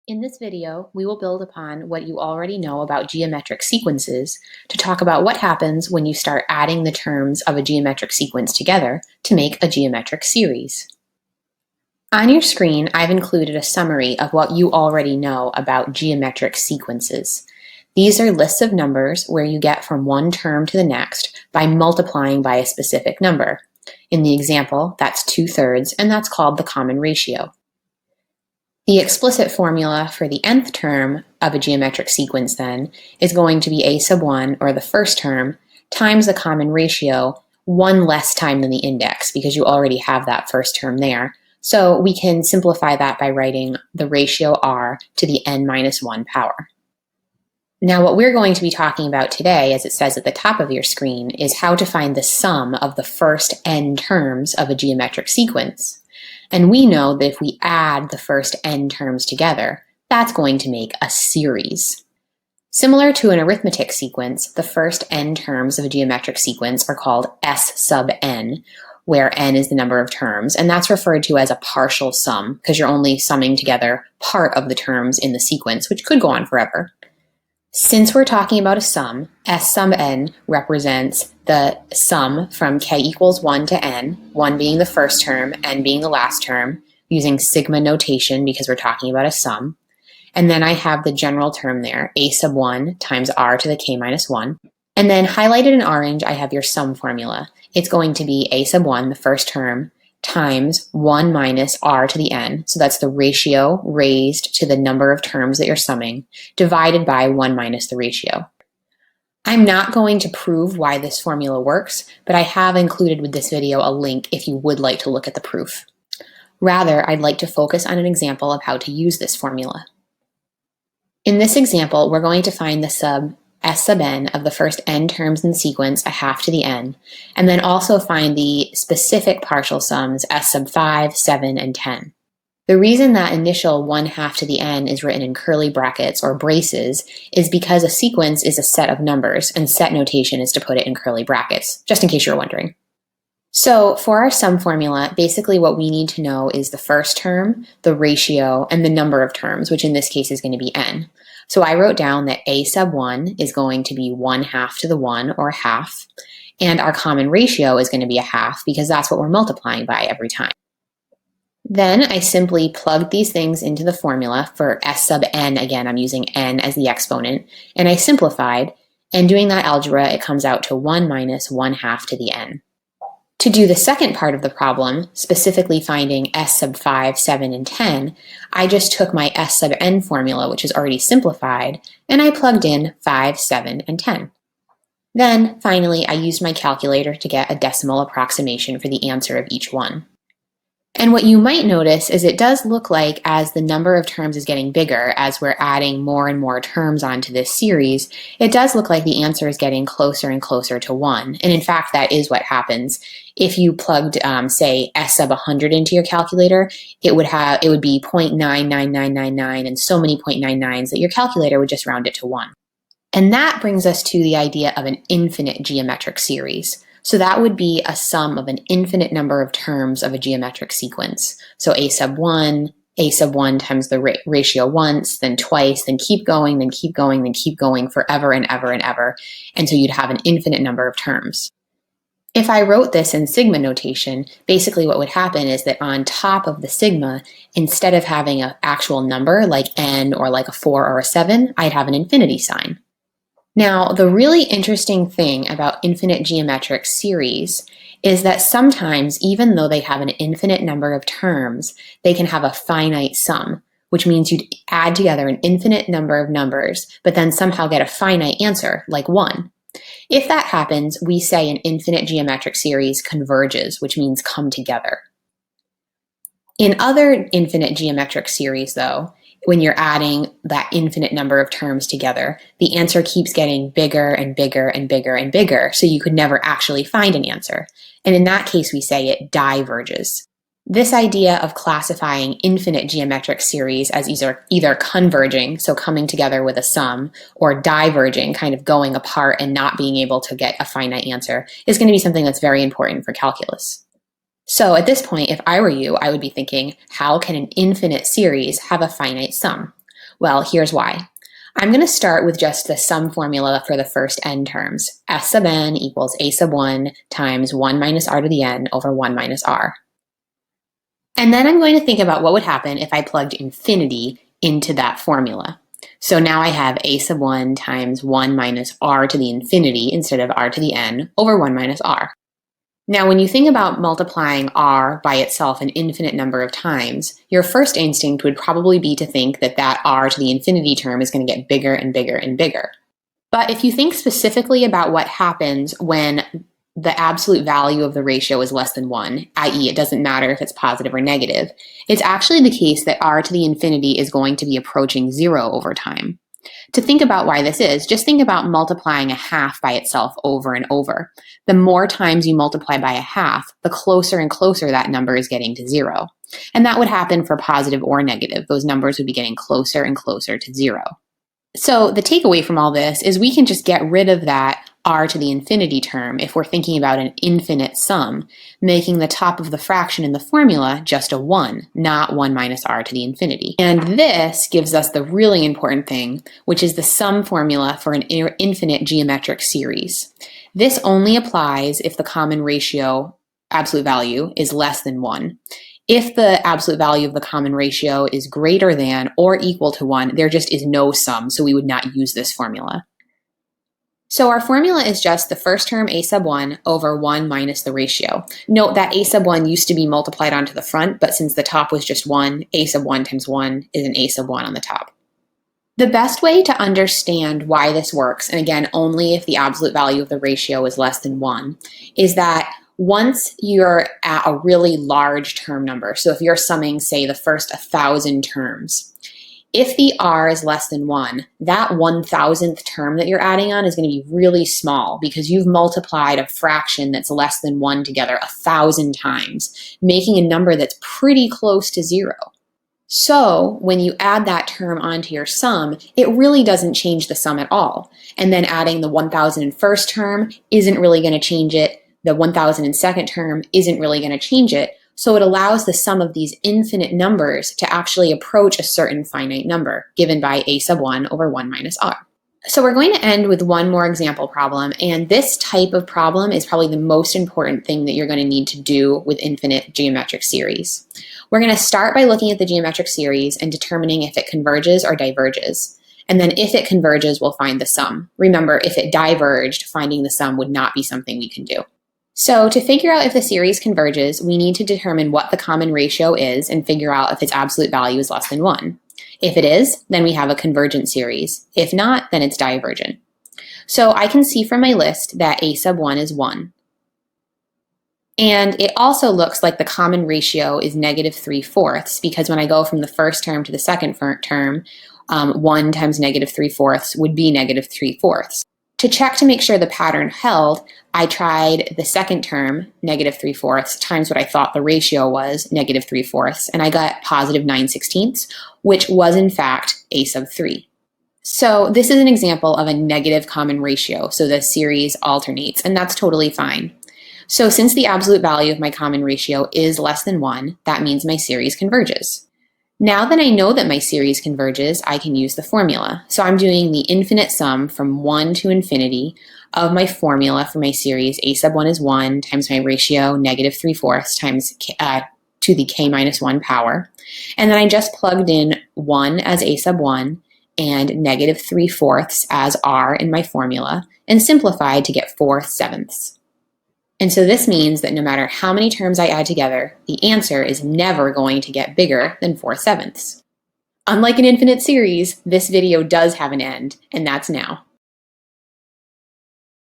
In this video, we will build upon what you already know about geometric sequences to talk about what happens when you start adding the terms of a geometric sequence together to make a geometric series. On your screen, I've included a summary of what you already know about geometric sequences. These are lists of numbers where you get from one term to the next by multiplying by a specific number. In the example, that's 2/3, and that's called the common ratio. The explicit formula for the nth term of a geometric sequence, then, is going to be a sub 1, or the first term, times the common ratio, one less time than the index, because you already have that first term there. So we can simplify that by writing the ratio r to the n minus 1 power. Now, what we're going to be talking about today, as it says at the top of your screen, is how to find the sum of the first n terms of a geometric sequence. And we know that if we add the first n terms together, that's going to make a series. Similar to an arithmetic sequence, the first n terms of a geometric sequence are called S sub n, where n is the number of terms, and that's referred to as a partial sum, because you're only summing together part of the terms in the sequence, which could go on forever. Since we're talking about a sum, S sub n represents the sum from k equals 1 to n, 1 being the first term, n being the last term, using sigma notation because we're talking about a sum. And then I have the general term there, a sub 1 times r to the k minus 1. And then highlighted in orange, I have your sum formula. It's going to be a sub 1, the first term, times 1 minus r to the n, so that's the ratio raised to the number of terms that you're summing, divided by 1 minus the ratio. I'm not going to prove why this formula works, but I have included with this video a link if you would like to look at the proof. Rather, I'd like to focus on an example of how to use this formula. In this example, we're going to find the sum S sub n of the first n terms in the sequence, a half to the n, and then also find the specific partial sums S sub 5, 7, and 10. The reason that initial 1/2 to the n is written in curly brackets or braces is because a sequence is a set of numbers, and set notation is to put it in curly brackets, just in case you're wondering. So for our sum formula, basically what we need to know is the first term, the ratio, and the number of terms, which in this case is going to be n. So I wrote down that a sub 1 is going to be 1/2 to the 1, or half, and our common ratio is going to be a half because that's what we're multiplying by every time. Then I simply plugged these things into the formula for S sub n. Again, I'm using n as the exponent, and I simplified, and doing that algebra, it comes out to 1 minus 1/2 to the n. To do the second part of the problem, specifically finding S sub 5, 7, and 10, I just took my S sub n formula, which is already simplified, and I plugged in 5, 7, and 10. Then, finally, I used my calculator to get a decimal approximation for the answer of each one. And what you might notice is it does look like as the number of terms is getting bigger, as we're adding more and more terms onto this series, it does look like the answer is getting closer and closer to 1. And in fact, that is what happens. If you plugged, say, S sub 100 into your calculator, it would be 0.99999 and so many 0.99s that your calculator would just round it to 1. And that brings us to the idea of an infinite geometric series. So that would be a sum of an infinite number of terms of a geometric sequence. So a sub 1 times the ratio once, then twice, then keep going, then keep going, then keep going forever and ever and ever. And so you'd have an infinite number of terms. If I wrote this in sigma notation, basically what would happen is that on top of the sigma, instead of having an actual number like n or like a 4 or a 7, I'd have an infinity sign. Now, the really interesting thing about infinite geometric series is that sometimes, even though they have an infinite number of terms, they can have a finite sum, which means you'd add together an infinite number of numbers, but then somehow get a finite answer, like 1. If that happens, we say an infinite geometric series converges, which means come together. In other infinite geometric series, though, when you're adding that infinite number of terms together, the answer keeps getting bigger and bigger and bigger and bigger, so you could never actually find an answer. And in that case, we say it diverges. This idea of classifying infinite geometric series as either converging, so coming together with a sum, or diverging, kind of going apart and not being able to get a finite answer, is going to be something that's very important for calculus. So at this point, if I were you, I would be thinking, how can an infinite series have a finite sum? Well, here's why. I'm going to start with just the sum formula for the first n terms. S sub n equals a sub 1 times 1 minus r to the n over 1 minus r. And then I'm going to think about what would happen if I plugged infinity into that formula. So now I have a sub 1 times 1 minus r to the infinity instead of r to the n over 1 minus r. Now, when you think about multiplying r by itself an infinite number of times, your first instinct would probably be to think that that r to the infinity term is going to get bigger and bigger and bigger. But if you think specifically about what happens when the absolute value of the ratio is less than 1, i.e. it doesn't matter if it's positive or negative, it's actually the case that r to the infinity is going to be approaching 0 over time. To think about why this is, just think about multiplying a half by itself over and over. The more times you multiply by a half, the closer and closer that number is getting to 0. And that would happen for positive or negative. Those numbers would be getting closer and closer to 0. So the takeaway from all this is we can just get rid of that r to the infinity term if we're thinking about an infinite sum, making the top of the fraction in the formula just a 1, not 1 minus r to the infinity. And this gives us the really important thing, which is the sum formula for an infinite geometric series. This only applies if the common ratio, absolute value, is less than 1. If the absolute value of the common ratio is greater than or equal to 1, there just is no sum, so we would not use this formula. So our formula is just the first term a sub 1 over 1 minus the ratio. Note that a sub 1 used to be multiplied onto the front, but since the top was just 1, a sub 1 times 1 is an a sub 1 on the top. The best way to understand why this works, and again, only if the absolute value of the ratio is less than 1, is that once you're at a really large term number, so if you're summing, say, the first 1,000 terms, if the r is less than 1, that 1,000th term that you're adding on is going to be really small because you've multiplied a fraction that's less than 1 together 1,000 times, making a number that's pretty close to 0. So when you add that term onto your sum, it really doesn't change the sum at all. And then adding the 1,001st term isn't really going to change it. The 1,002nd term isn't really going to change it. So it allows the sum of these infinite numbers to actually approach a certain finite number, given by a sub 1 over 1 minus r. So we're going to end with one more example problem, and this type of problem is probably the most important thing that you're going to need to do with infinite geometric series. We're going to start by looking at the geometric series and determining if it converges or diverges. And then if it converges, we'll find the sum. Remember, if it diverged, finding the sum would not be something we can do. So to figure out if the series converges, we need to determine what the common ratio is and figure out if its absolute value is less than 1. If it is, then we have a convergent series. If not, then it's divergent. So I can see from my list that a sub 1 is 1. And it also looks like the common ratio is negative 3/4 because when I go from the first term to the second term, 1 times negative 3/4 would be negative 3/4. To check to make sure the pattern held, I tried the second term, negative 3/4, times what I thought the ratio was, negative 3/4, and I got positive 9/16, which was in fact a sub 3. So this is an example of a negative common ratio, so the series alternates, and that's totally fine. So since the absolute value of my common ratio is less than 1, that means my series converges. Now that I know that my series converges, I can use the formula. So I'm doing the infinite sum from 1 to infinity of my formula for my series. A sub 1 is 1 times my ratio, negative 3/4 times to the k minus 1 power. And then I just plugged in 1 as a sub 1 and negative 3/4 as r in my formula and simplified to get 4/7. And so this means that no matter how many terms I add together, the answer is never going to get bigger than 4/7. Unlike an infinite series, this video does have an end, and that's now.